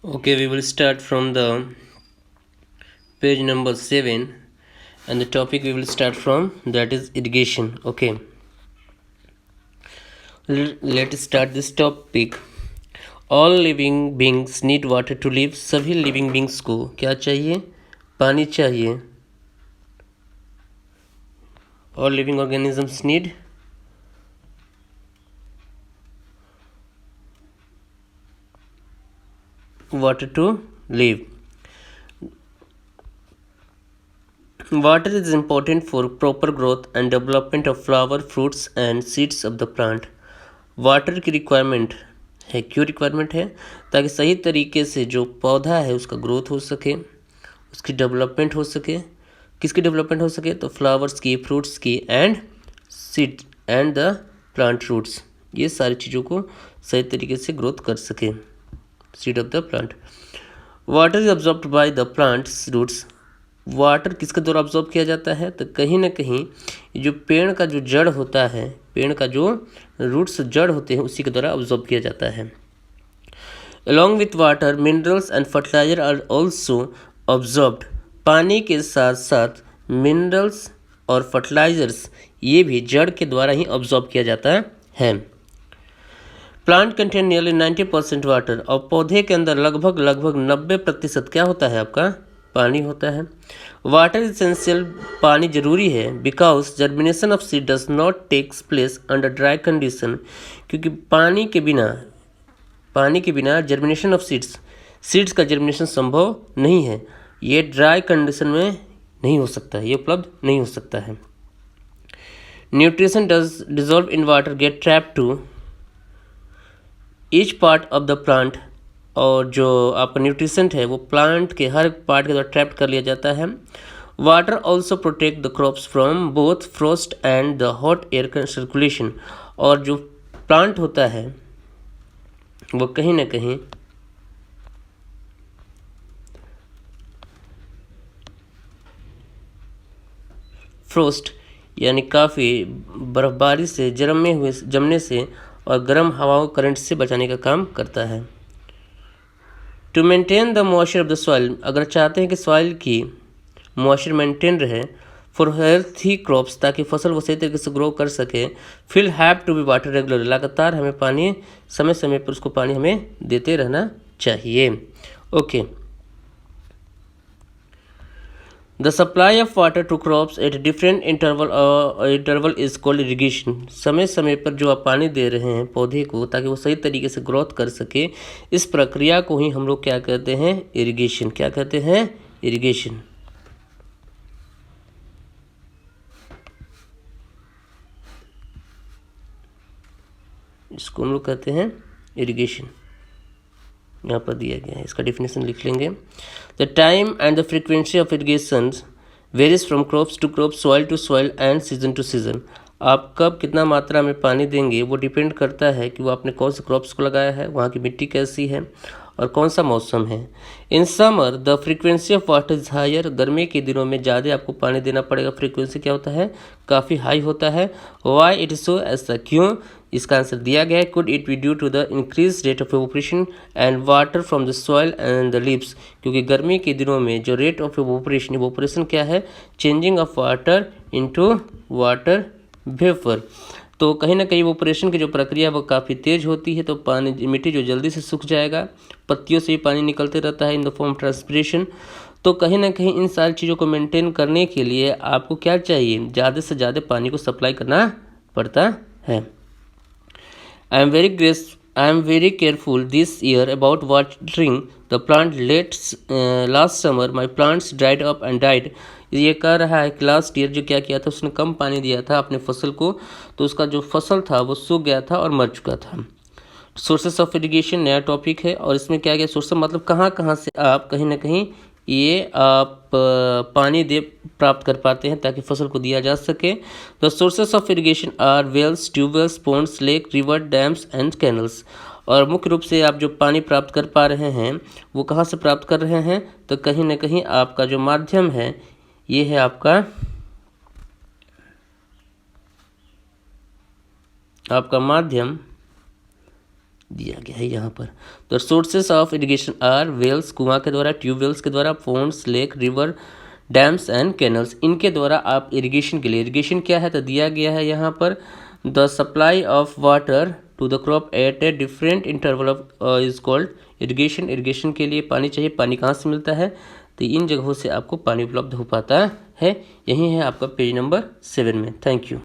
Okay, we will start from the page number 7, and the topic we will start from, that is irrigation. Okay, let's start this topic. All living beings need water to live. सभी living beings को क्या चाहिए? पानी चाहिए. All living organisms need water to live. Water is important for proper growth and development of flower, fruits and seeds of the plant. Water की requirement है. क्यों requirement है? ताकि सही तरीके से जो पौधा है उसका ग्रोथ हो सके, उसकी डेवलपमेंट हो सके. किसकी डेवलपमेंट हो सके? तो फ्लावर्स की, फ्रूट्स की and seed and the plant roots. ये सारी चीज़ों को सही तरीके से ग्रोथ कर सके. Seed of the plant. Water is absorbed by the plants roots. Water किसके द्वारा अब्जॉर्ब किया जाता है? तो कहीं ना कहीं जो पेड़ का जो जड़ होता है, पेड़ का जो रूट्स जड़ होते हैं, उसी के द्वारा अब्जॉर्ब किया जाता है. Along with water minerals and fertiliser are also absorbed. पानी के साथ साथ मिनरल्स और फर्टिलाइजर्स ये भी जड़ के द्वारा ही अब्जॉर्ब किया जाता है. Plant contain nearly 90% water. और पौधे के अंदर लगभग 90% क्या होता है? आपका पानी होता है. Water essential. पानी जरूरी है. Because germination of seed does not takes place under dry condition. क्योंकि पानी के बिना जर्मिनेशन ऑफ सीड्स का जर्मिनेशन संभव नहीं है. ये ड्राई कंडीशन में नहीं हो सकता है, ये उपलब्ध नहीं हो सकता है. Nutrition does dissolve in water get trap to each part of the plant. और जो आपका न्यूट्रिशन है वो प्लांट के हर पार्ट के द्वारा ट्रैप कर लिया जाता है. Water also protect the crops from both frost and the hot air circulation. और जो प्लांट होता है वो कहीं ना कहीं फ्रोस्ट यानी काफ़ी बर्फबारी से जमने से और गर्म हवाओं करंट से बचाने का काम करता है. To maintain the moisture of the soil. अगर चाहते हैं कि सॉइल की मॉइस्चर मेंटेन रहे, फॉर हेल्थी क्रॉप्स, ताकि फसल वो सही तरीके से ग्रो कर सके, field have to be water regular. लगातार हमें पानी समय समय पर उसको पानी हमें देते रहना चाहिए. Okay. The supply of water to crops at different interval is called irrigation. समय समय पर जो आप पानी दे रहे हैं पौधे को ताकि वो सही तरीके से ग्रोथ कर सके, इस प्रक्रिया को ही हम लोग क्या कहते हैं? इरिगेशन. क्या कहते हैं? इरिगेशन. इसको हम लोग कहते हैं इरिगेशन. यहाँ पर दिया गया है, इसका डेफिनेशन लिख लेंगे. The time and the frequency of irrigation varies from crops to crop, soil to soil and season to season. आप कब कितना मात्रा में पानी देंगे वो डिपेंड करता है कि वो आपने कौन से क्रॉप्स को लगाया है, वहाँ की मिट्टी कैसी है और कौन सा मौसम है. In summer the frequency of water is higher. गर्मी के दिनों में ज़्यादा आपको पानी देना पड़ेगा. फ्रीक्वेंसी क्या होता है? काफ़ी हाई होता है. Why it is so? ऐसा क्यों? इसका आंसर दिया गया है. Could it be due to the increase rate of evaporation and water from the soil and the leaves. क्योंकि गर्मी के दिनों में जो रेट ऑफ इवोपरेशन क्या है? Changing of water into water vapour. तो कहीं ना कहीं इवोपरेशन की जो प्रक्रिया वो काफ़ी तेज़ होती है, तो पानी मिट्टी जो जल्दी से सूख जाएगा. पत्तियों से भी पानी निकलते रहता है इन द फॉर्म ट्रांसपिरेशन. तो कहीं ना कहीं इन सारी चीज़ों को मेंटेन करने के लिए आपको क्या चाहिए? ज़्यादा से ज़्यादा पानी को सप्लाई करना पड़ता है. I am very careful this year about watering the plant. Last summer my plants dried up and died. ये कह रहा है कि लास्ट ईयर जो क्या किया था, उसने कम पानी दिया था अपने फसल को, तो उसका जो फसल था वो सूख गया था और मर चुका था. सोर्सेस ऑफ इरिगेशन नया टॉपिक है, और इसमें क्या गया? सोर्स मतलब कहाँ कहाँ से आप कहीं ना कहीं ये आप पानी दे प्राप्त कर पाते हैं ताकि फसल को दिया जा सके. The sources of irrigation are wells, tubewells, ponds, lake, river, dams and canals. और मुख्य रूप से आप जो पानी प्राप्त कर पा रहे हैं वो कहाँ से प्राप्त कर रहे हैं? तो कहीं ना कहीं आपका जो माध्यम है ये है आपका माध्यम दिया गया है यहाँ पर। The sources of irrigation are wells, कुआं के द्वारा, ट्यूबवेल्स के द्वारा, ponds, lake, river, dams and canals. इनके द्वारा आप इरिगेशन के लिए, इरिगेशन क्या है तो दिया गया है यहाँ पर, the supply of water to the crop at a different interval of is called irrigation. Irrigation के लिए पानी चाहिए, पानी कहाँ से मिलता है तो इन जगहों से आपको पानी उपलब्ध हो पाता है। यही है आपका पेज नंबर 7 में। Thank you.